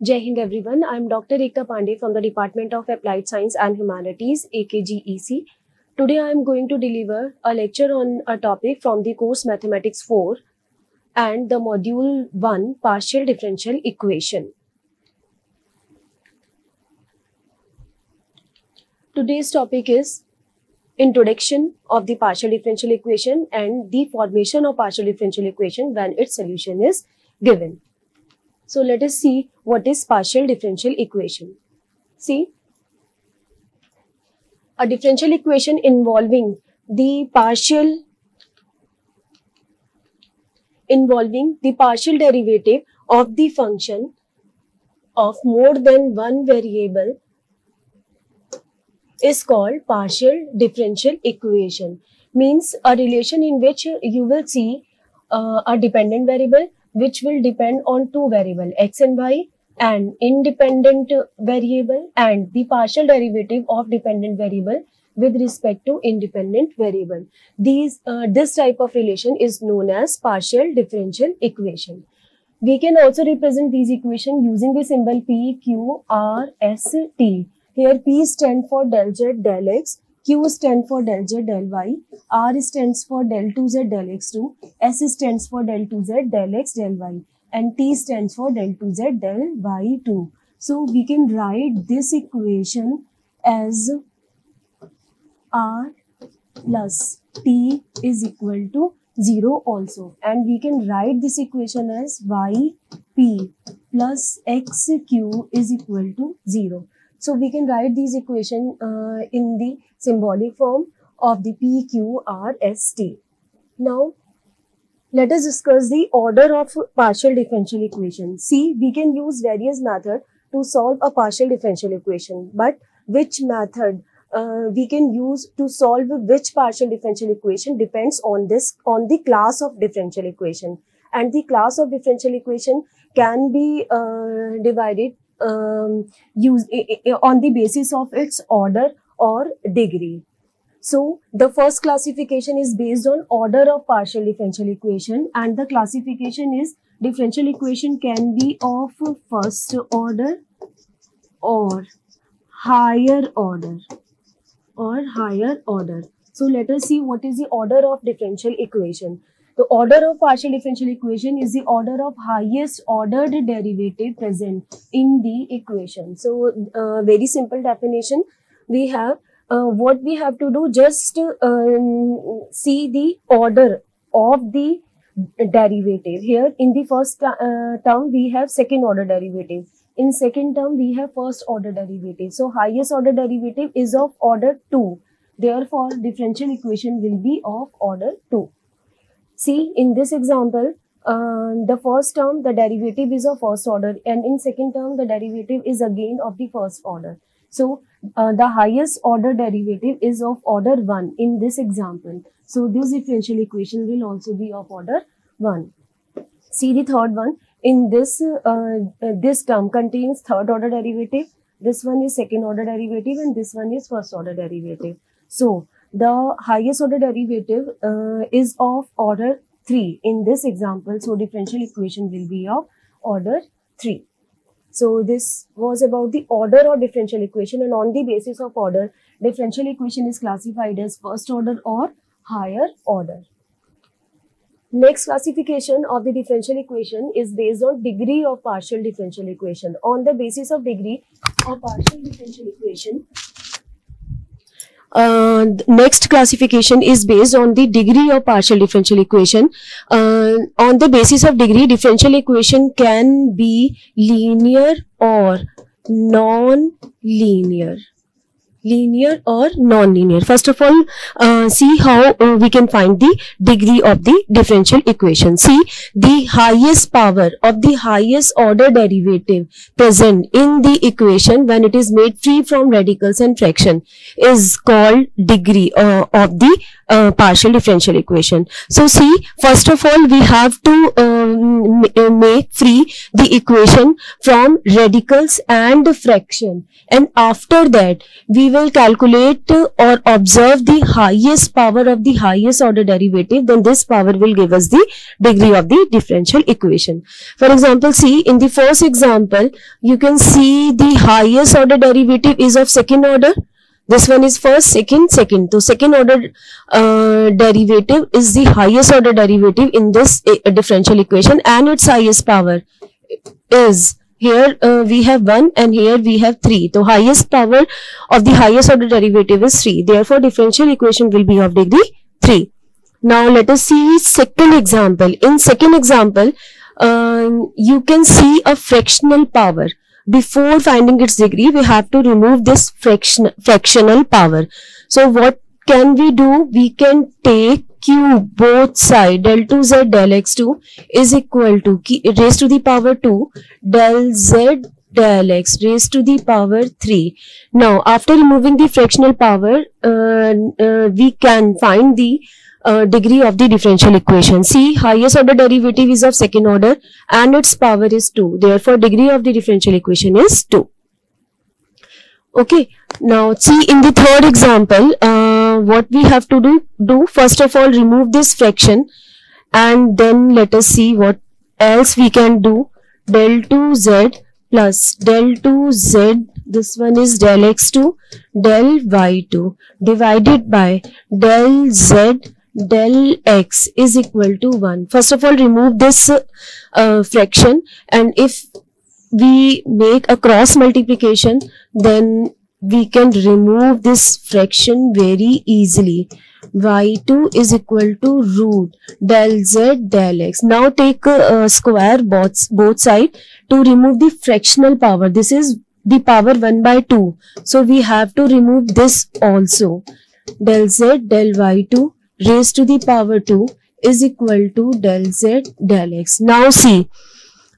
Jai Hind everyone, I am Dr. Ekta Pandey from the Department of Applied Science and Humanities, AKGEC. Today I am going to deliver a lecture on a topic from the course Mathematics 4 and the module 1 partial differential equation. Today's topic is introduction of the partial differential equation and the formation of partial differential equation when its solution is given. So let us see what is partial differential equation. See, a differential equation involving the partial derivative of the function of more than one variable is called partial differential equation. Means a relation in which you will see a dependent variable which will depend on two variables x and y, and independent variable and the partial derivative of dependent variable with respect to independent variable. This type of relation is known as partial differential equation. We can also represent these equations using the symbol P, Q, R, S, T. Here P stands for del Z, del X, Q stands for del Z, del Y, R stands for del 2Z, del X2, S stands for del 2Z, del X, del Y, and T stands for del 2Z, del Y2. So we can write this equation as R plus T is equal to 0 also, and we can write this equation as YP plus XQ is equal to 0. So we can write these equations in the symbolic form of the P, Q, R, S, T. Now, let us discuss the order of partial differential equation. See, we can use various methods to solve a partial differential equation, but which method we can use to solve which partial differential equation depends on the class of differential equation, and the class of differential equation can be divided used on the basis of its order or degree. So the first classification is based on order of partial differential equation, and the classification is differential equation can be of first order or higher order So let us see what is the order of differential equation. The order of partial differential equation is the order of highest ordered derivative present in the equation. So, very simple definition. We have what we have to do, just see the order of the derivative. Here in the first term we have second order derivative. In second term we have first order derivative. So highest order derivative is of order 2. Therefore, differential equation will be of order 2. See, in this example, the first term, the derivative is of first order, and in second term, the derivative is again of the first order. So, the highest order derivative is of order 1 in this example. So, this differential equation will also be of order 1. See the third one. In this, this term contains third order derivative. This one is second order derivative, and this one is first order derivative. So, the highest order derivative is of order 3 in this example. So, differential equation will be of order 3. So, this was about the order of differential equation, and on the basis of order, differential equation is classified as first order or higher order. Next classification of the differential equation is based on degree of partial differential equation. On the basis of degree of partial differential equation, next classification is based on the degree of partial differential equation. On the basis of degree, differential equation can be linear or non-linear. Linear or non-linear. First of all, see how we can find the degree of the differential equation. See, the highest power of the highest order derivative present in the equation when it is made free from radicals and fraction is called degree of the partial differential equation. So see, first of all, we have to make free the equation from radicals and fraction, and after that we will calculate or observe the highest power of the highest order derivative, then this power will give us the degree of the differential equation. For example, see in the first example, you can see the highest order derivative is of second order. This one is first, second. So second order derivative is the highest order derivative in this differential equation, and its highest power is, here we have 1 and here we have 3. So highest power of the highest order derivative is 3. Therefore, differential equation will be of degree 3. Now let us see second example. In second example, you can see a fractional power. Before finding its degree, we have to remove this fractional power. So what can we do? We can take cube both side. Del 2z del x2 is equal to raised to the power 2 del z del x raised to the power 3. Now after removing the fractional power, we can find the degree of the differential equation. See, highest order derivative is of second order and its power is 2. Therefore, degree of the differential equation is 2. Okay. Now, see in the third example, what we have to do, first of all, remove this fraction, and then let us see what else we can do. Del 2z plus del 2z, this one is del x2 del y2 divided by del z del x is equal to 1. First of all, remove this fraction, and if we make a cross multiplication, then we can remove this fraction very easily. Y2 is equal to root del z del x. Now take a square both sides to remove the fractional power. This is the power 1 by 2. So we have to remove this also. Del z del y2 raised to the power 2 is equal to del z del x. Now see,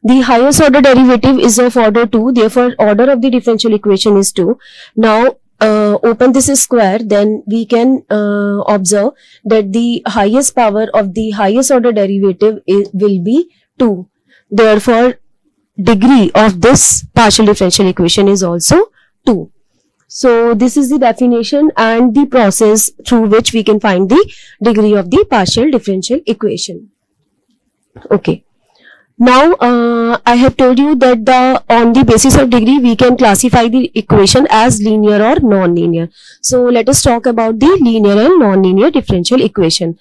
the highest order derivative is of order 2, therefore order of the differential equation is 2. Now open this square, then we can observe that the highest power of the highest order derivative will be 2. Therefore, degree of this partial differential equation is also 2. So this is the definition and the process through which we can find the degree of the partial differential equation. Okay. Now I have told you that on the basis of degree we can classify the equation as linear or non-linear. So let us talk about the linear and non-linear differential equation.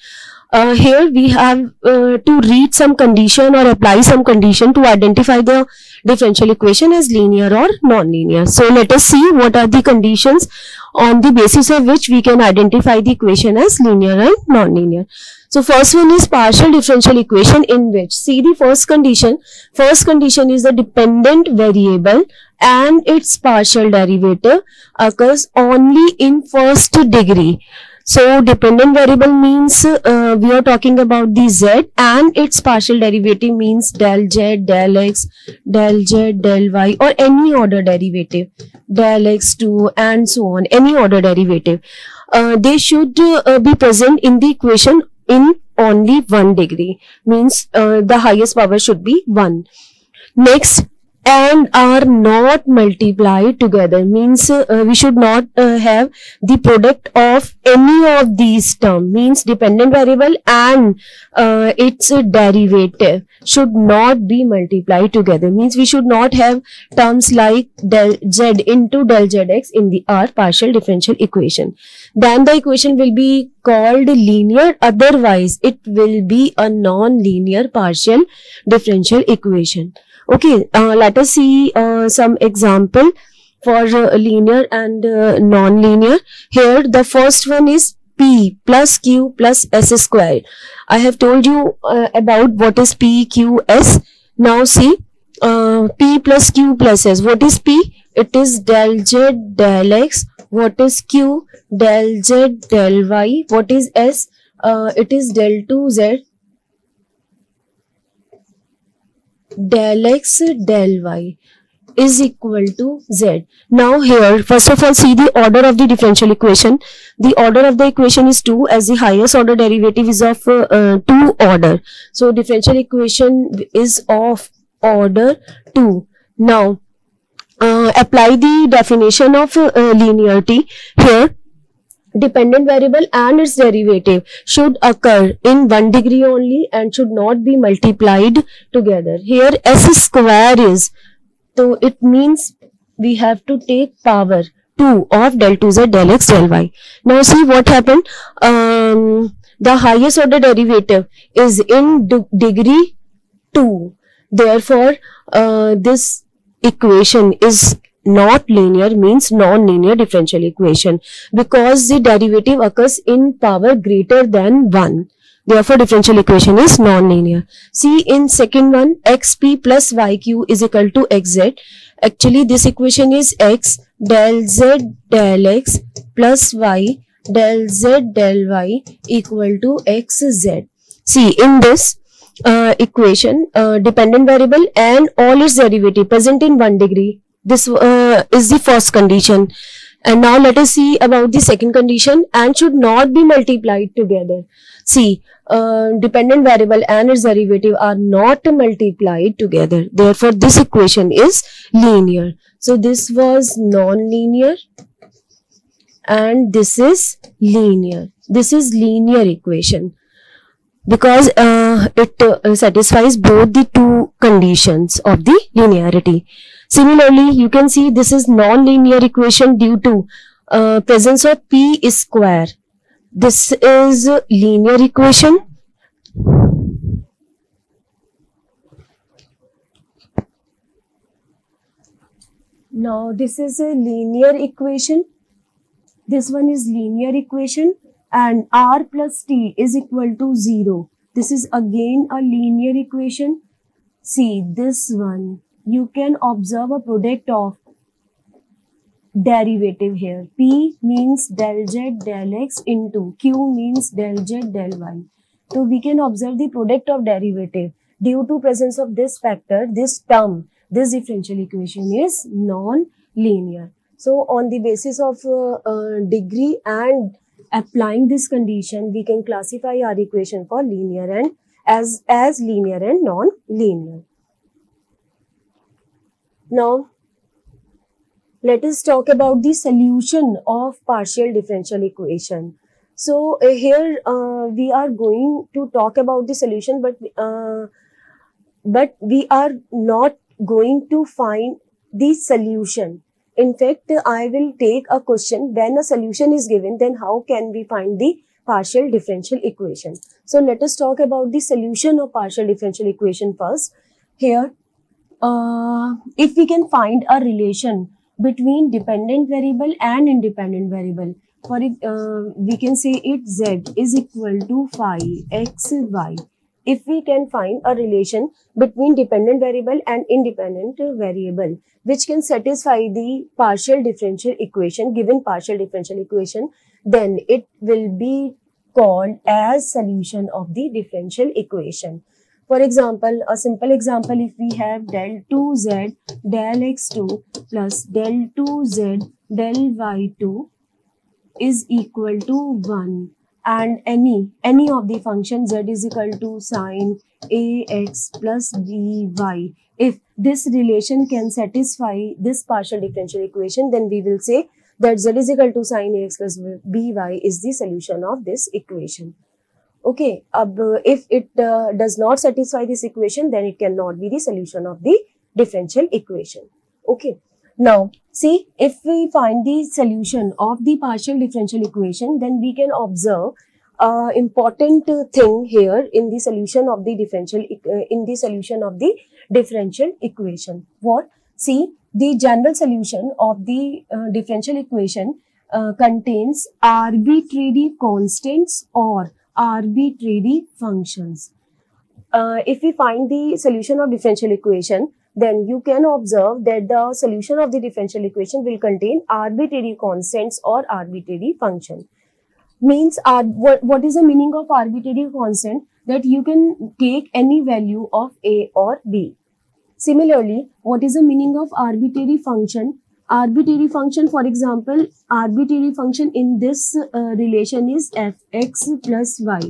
Here we have to read some condition or apply some condition to identify the differential equation as linear or non-linear. So let us see what are the conditions on the basis of which we can identify the equation as linear and non-linear. So first one is partial differential equation, in which, see the first condition is the dependent variable and its partial derivative occurs only in first degree. So dependent variable means we are talking about the z, and its partial derivative means del z, del x, del z, del y, or any order derivative, del x2 and so on, any order derivative. They should be present in the equation in only 1 degree, means the highest power should be 1. Next, and are not multiplied together, means we should not have the product of any of these terms, means dependent variable and its derivative should not be multiplied together, means we should not have terms like del z into del zx in our partial differential equation. Then the equation will be called linear, otherwise it will be a non-linear partial differential equation. Okay, let us see some example for linear and non-linear. Here the first one is P plus Q plus S squared. I have told you about what is P, Q, S. Now see P plus Q plus S. What is P? It is del Z del X. What is Q? Del Z del Y. What is S? It is del 2Z del x del y is equal to z. Now here, first of all, see the order of the differential equation. The order of the equation is 2, as the highest order derivative is of 2 order. So differential equation is of order 2. Now apply the definition of linearity here. Dependent variable and its derivative should occur in 1 degree only and should not be multiplied together. Here s square is, so it means we have to take power 2 of del 2z del x del y. Now see what happened. The highest order derivative is in degree 2. Therefore, this equation is not linear, means non-linear differential equation, because the derivative occurs in power greater than 1. Therefore, differential equation is non-linear. See in second one, xp plus yq is equal to xz. Actually, this equation is x del z del x plus y del z del y equal to xz. See in this equation, dependent variable and all its derivative present in 1 degree. This is the first condition. And now let us see about the second condition, and should not be multiplied together. See, dependent variable and its derivative are not multiplied together. Therefore, this equation is linear. So, this was non-linear and this is linear. This is linear equation because it satisfies both the two conditions of the linearity. Similarly, you can see this is non-linear equation due to presence of p square. This is linear equation. Now, this is a linear equation. This one is linear equation and r plus t is equal to 0. This is again a linear equation. See this one. You can observe a product of derivative here. P means del z del x into Q means del z del y. So we can observe the product of derivative. Due to presence of this factor, this term, this differential equation is non-linear. So on the basis of degree and applying this condition, we can classify our equation for linear and as linear and non-linear. Now, let us talk about the solution of partial differential equation. So, here we are going to talk about the solution, but we are not going to find the solution. In fact, I will take a question. When a solution is given, then how can we find the partial differential equation? So, let us talk about the solution of partial differential equation first. Here, if we can find a relation between dependent variable and independent variable, for it, we can say it z is equal to phi x y. If we can find a relation between dependent variable and independent variable, which can satisfy the partial differential equation, given partial differential equation, then it will be called as solution of the differential equation. For example, a simple example, if we have del 2z del x2 plus del 2z del y2 is equal to 1 and any of the function z is equal to sine ax plus by. If this relation can satisfy this partial differential equation, then we will say that z is equal to sine ax plus by is the solution of this equation. Okay, if it does not satisfy this equation, then it cannot be the solution of the differential equation. Okay, now see, if we find the solution of the partial differential equation, then we can observe important thing here in the solution of the differential equation. What? See, the general solution of the differential equation contains arbitrary constants or arbitrary functions. If we find the solution of differential equation, then you can observe that the solution of the differential equation will contain arbitrary constants or arbitrary function. Means what is the meaning of arbitrary constant? That you can take any value of a or b. Similarly, what is the meaning of arbitrary function? Arbitrary function, for example, arbitrary function in this relation is fx plus y.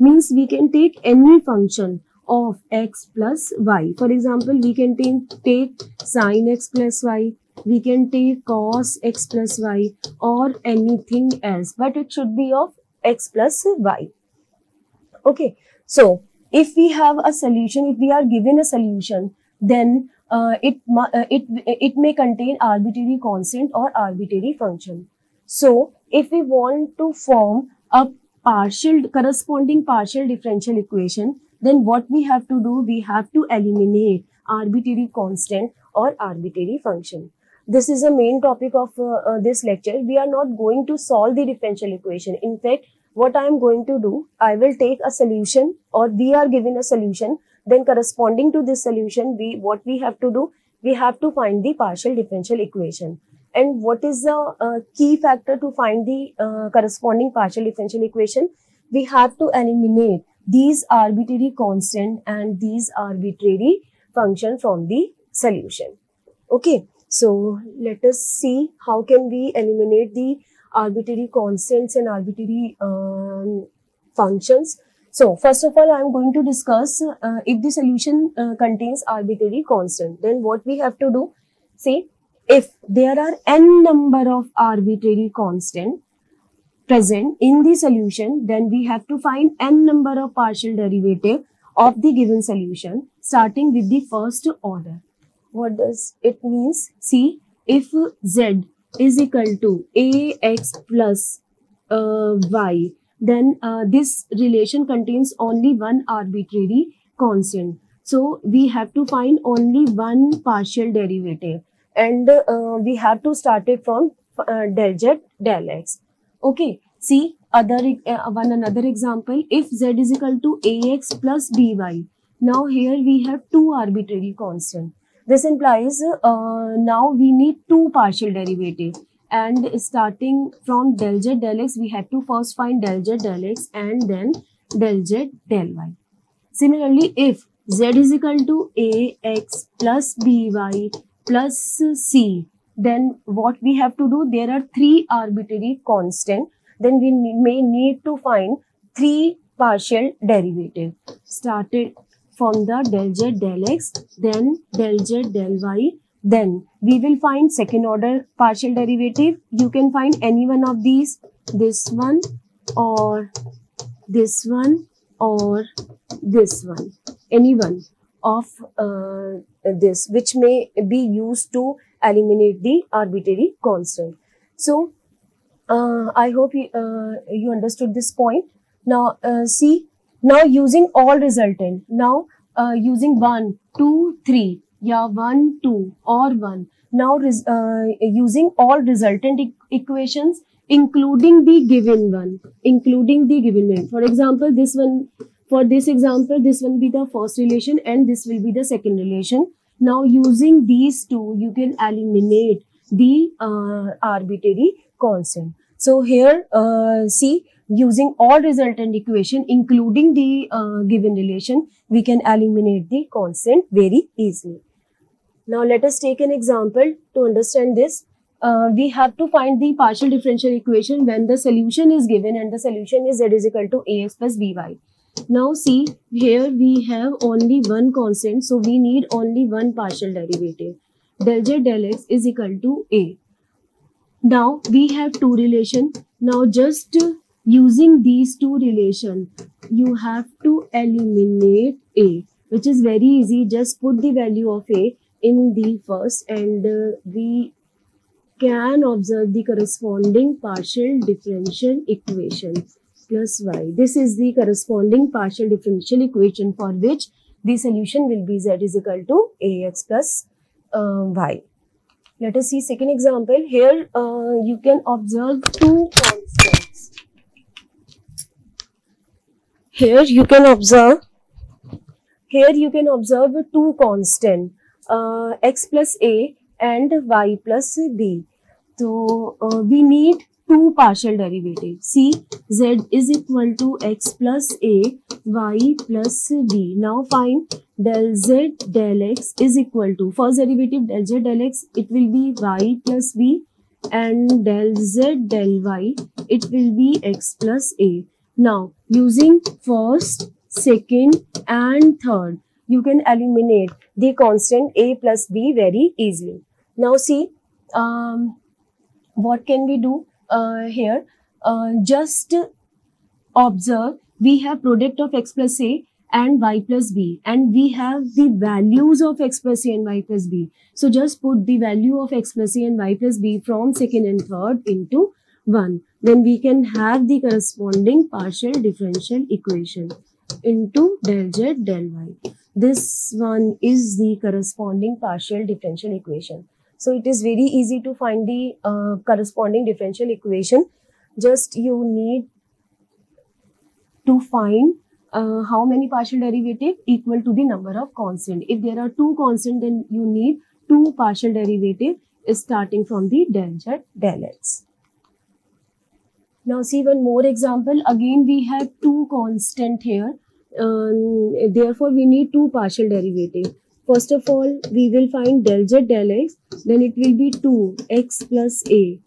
Means we can take any function of x plus y. For example, we can take sine x plus y, we can take cos x plus y or anything else, but it should be of x plus y. Okay, so if we have a solution, if we are given a solution, then it may contain arbitrary constant or arbitrary function. So if we want to form a corresponding partial differential equation, then what we have to do, we have to eliminate arbitrary constant or arbitrary function. This is the main topic of this lecture. We are not going to solve the differential equation. In fact, what I am going to do, I will take a solution, or we are given a solution, then corresponding to this solution, what we have to do, we have to find the partial differential equation. And what is the key factor to find the corresponding partial differential equation? We have to eliminate these arbitrary constant and these arbitrary function from the solution. Okay, so let us see how can we eliminate the arbitrary constants and arbitrary functions. So first of all, I am going to discuss if the solution contains arbitrary constant, then what we have to do. See, if there are n number of arbitrary constant present in the solution, then we have to find n number of partial derivative of the given solution starting with the first order. What does it means? See, if z is equal to ax plus y, then this relation contains only one arbitrary constant. So we have to find only one partial derivative, and we have to start it from del z del x. Okay, see another example. If z is equal to ax plus by, now here we have two arbitrary constants. This implies now we need two partial derivatives, and starting from del z del x, we have to first find del z del x and then del z del y. Similarly, if z is equal to ax plus by plus c, then what we have to do, there are three arbitrary constants, then we may need to find three partial derivatives. Started from the del z del x, then del z del y, then we will find second order partial derivative. You can find any one of these, this one or this one or this one, any one of this, which may be used to eliminate the arbitrary constant. So I hope you understood this point. Now see, now using all resultant, now using 1, 2, 3, yeah, 1, 2 or 1, now using all resultant equations including the given one, For example, this one, for this example, this will be the first relation and this will be the second relation. Now using these two, you can eliminate the arbitrary constant. So here see, using all resultant equation including the given relation, we can eliminate the constant very easily. Now let us take an example to understand this. We have to find the partial differential equation when the solution is given and the solution is z is equal to ax plus by. Now see, here we have only one constant, so we need only one partial derivative. Del z del x is equal to a. Now we have two relations. Now just using these two relations, you have to eliminate a, which is very easy. Just put the value of a in the first, and we can observe the corresponding partial differential equation plus y. This is the corresponding partial differential equation for which the solution will be z is equal to ax plus y. Let us see second example. Here you can observe two constants. Here you can observe two constants, x plus a and y plus b. So we need two partial derivatives. See, z is equal to x plus a, y plus b. Now find del z del x is equal to, first derivative del z del x, it will be y plus b, and del z del y, it will be x plus a. Now using first, second and third, you can eliminate the constant a plus b very easily. Now see, what can we do here? Just observe, we have product of x plus a and y plus b, and we have the values of x plus a and y plus b. So just put the value of x plus a and y plus b from second and third into 1. Then we can have the corresponding partial differential equation into del z del y. This one is the corresponding partial differential equation. So it is very easy to find the corresponding differential equation. Just you need to find how many partial derivative equal to the number of constant. If there are 2 constant, then you need 2 partial derivative starting from the del z del x. Now see one more example. Again we have 2 constant here. Therefore we need 2 partial derivative. First of all, we will find del z del x. Then it will be 2x plus a.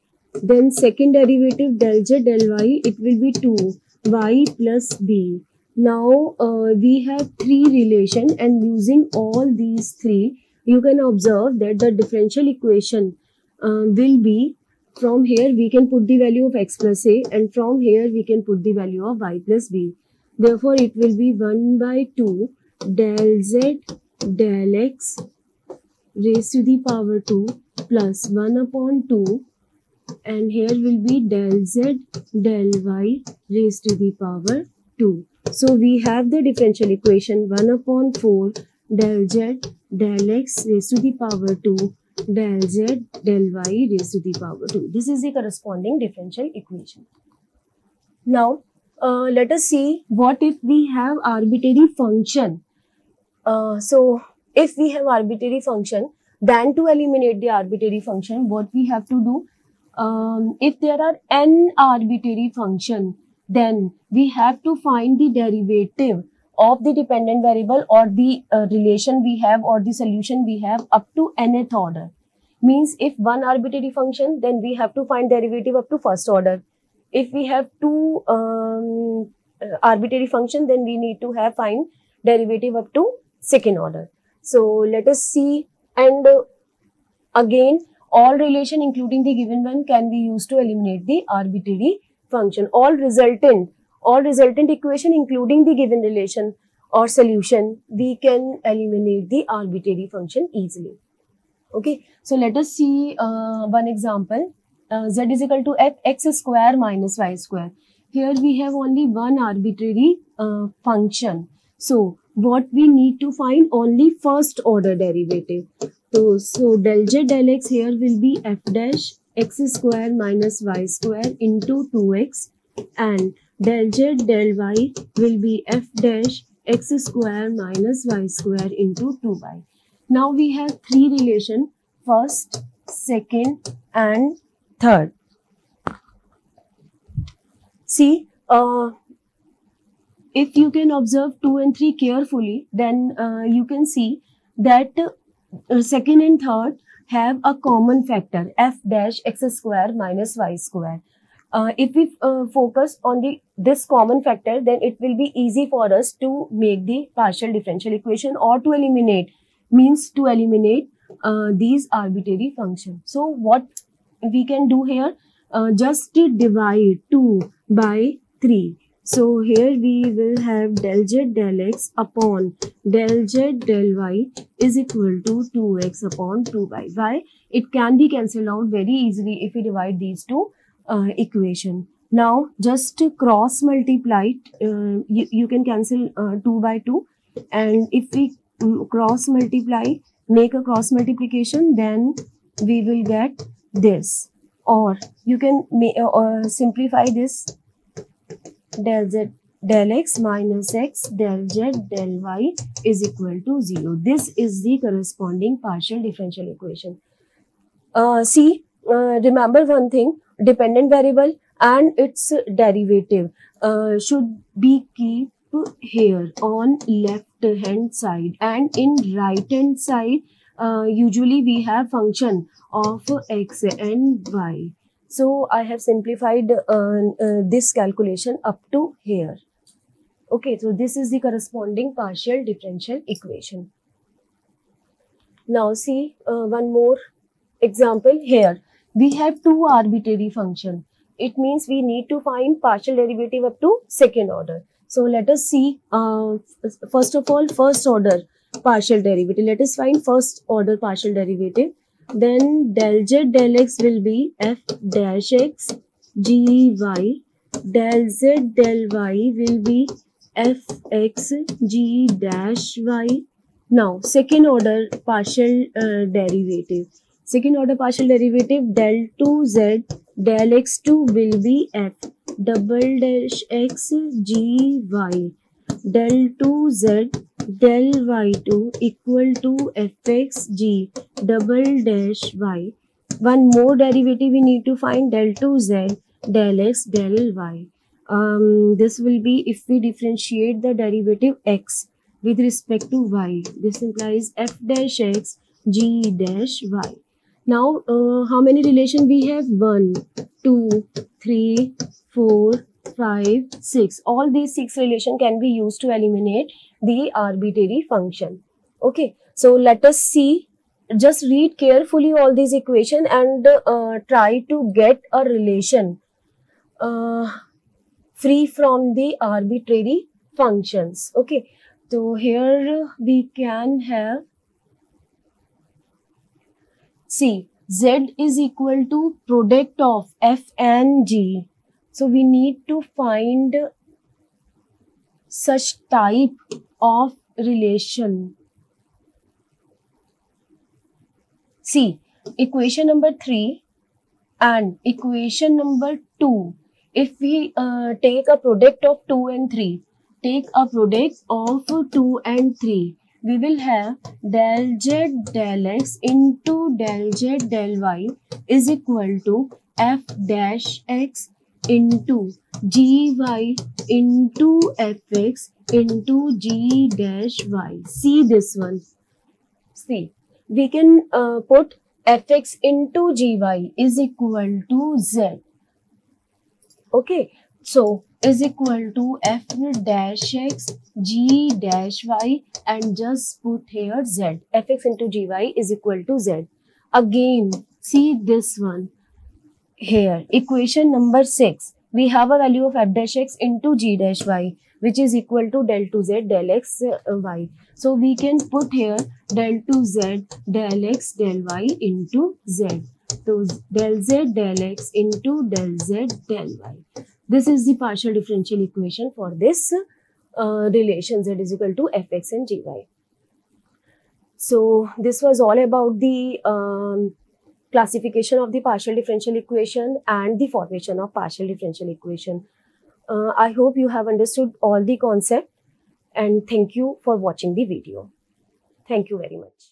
Then second derivative del z del y. It will be 2y plus b. Now we have 3 relation, and using all these 3, you can observe that the differential equation will be, from here we can put the value of x plus a, and from here we can put the value of y plus b. Therefore it will be 1 by 2 del z del x raised to the power 2 plus 1 upon 2, and here will be del z del y raised to the power 2. So we have the differential equation 1 upon 4 del z del x raised to the power 2 del z del y raised to the power 2. This is the corresponding differential equation. Now let us see what if we have arbitrary function. So if we have arbitrary function, then to eliminate the arbitrary function, what we have to do, if there are n arbitrary function, then we have to find the derivative of the dependent variable or the relation we have or the solution we have up to nth order. Means if one arbitrary function, then we have to find derivative up to first order. If we have 2 arbitrary function, then we need to find derivative up to second order. So let us see, and again all relation including the given one can be used to eliminate the arbitrary function. All resultant equation including the given relation or solution, we can eliminate the arbitrary function easily. Okay, so let us see one example. Z is equal to x square minus y square. Here we have only one arbitrary function. So what we need to find, only first order derivative. So del z del x here will be f dash x square minus y square into 2x, and del z del y will be f dash x square minus y square into 2y. Now we have 3 relation, first, second and third. See, if you can observe 2 and 3 carefully, then you can see that second and third have a common factor, f dash x square minus y square. If we focus on this common factor, then it will be easy for us to make the partial differential equation, or to eliminate, means to eliminate these arbitrary functions. So what we can do here, just divide 2 by 3. So here we will have del z del x upon del z del y is equal to 2x upon 2y. Why? It can be cancelled out very easily if we divide these two equation. Now just cross multiply, you can cancel 2 by 2, and if we cross multiply, make a cross multiplication, then we will get this. Or you can simplify this, del z del x minus x del z del y is equal to 0. This is the corresponding partial differential equation. Remember one thing, dependent variable and its derivative should be keep here on left hand side, and in right hand side usually we have function of x and y. So I have simplified this calculation up to here. Okay, so this is the corresponding partial differential equation. Now see one more Example, here we have two arbitrary functions. It means we need to find partial derivative up to second order. So let us see, first of all, first order partial derivative. Let us find first order partial derivative. Then del z del x will be f dash x g y. Del z del y will be f x g dash y. Now, second order partial derivative. Second order partial derivative, del 2z del x2 will be f double dash x g y. Del 2z del y2 equal to fx g double dash y. One more derivative we need to find, del 2z del x del y. This will be if we differentiate the derivative x with respect to y. This implies f dash x g dash y. Now, how many relations we have? 1, 2, 3, 4, 5, 6. All these 6 relations can be used to eliminate the arbitrary function. Okay, so let us see. Just read carefully all these equations and try to get a relation free from the arbitrary functions. Okay, so here we can have, see, z is equal to product of f and g. So we need to find such type of relation. See, equation number 3 and equation number 2. If we take a product of 2 and 3, take a product of 2 and 3, we will have del z del x into del z del y is equal to f dash x into gy into fx into g dash y. See this one. See, we can put fx into gy is equal to z. Okay, so is equal to f dash x g dash y and just put here z. Fx into gy is equal to z. Again, see this one here. Equation number 6. We have a value of f dash x into g dash y which is equal to del 2z del x y. So we can put here del 2z del x del y into z. So del z del x into del z del y. This is the partial differential equation for this relation z is equal to fx and gy. So this was all about the classification of the partial differential equation and the formation of partial differential equation. I hope you have understood all the concept and thank you for watching the video. Thank you very much.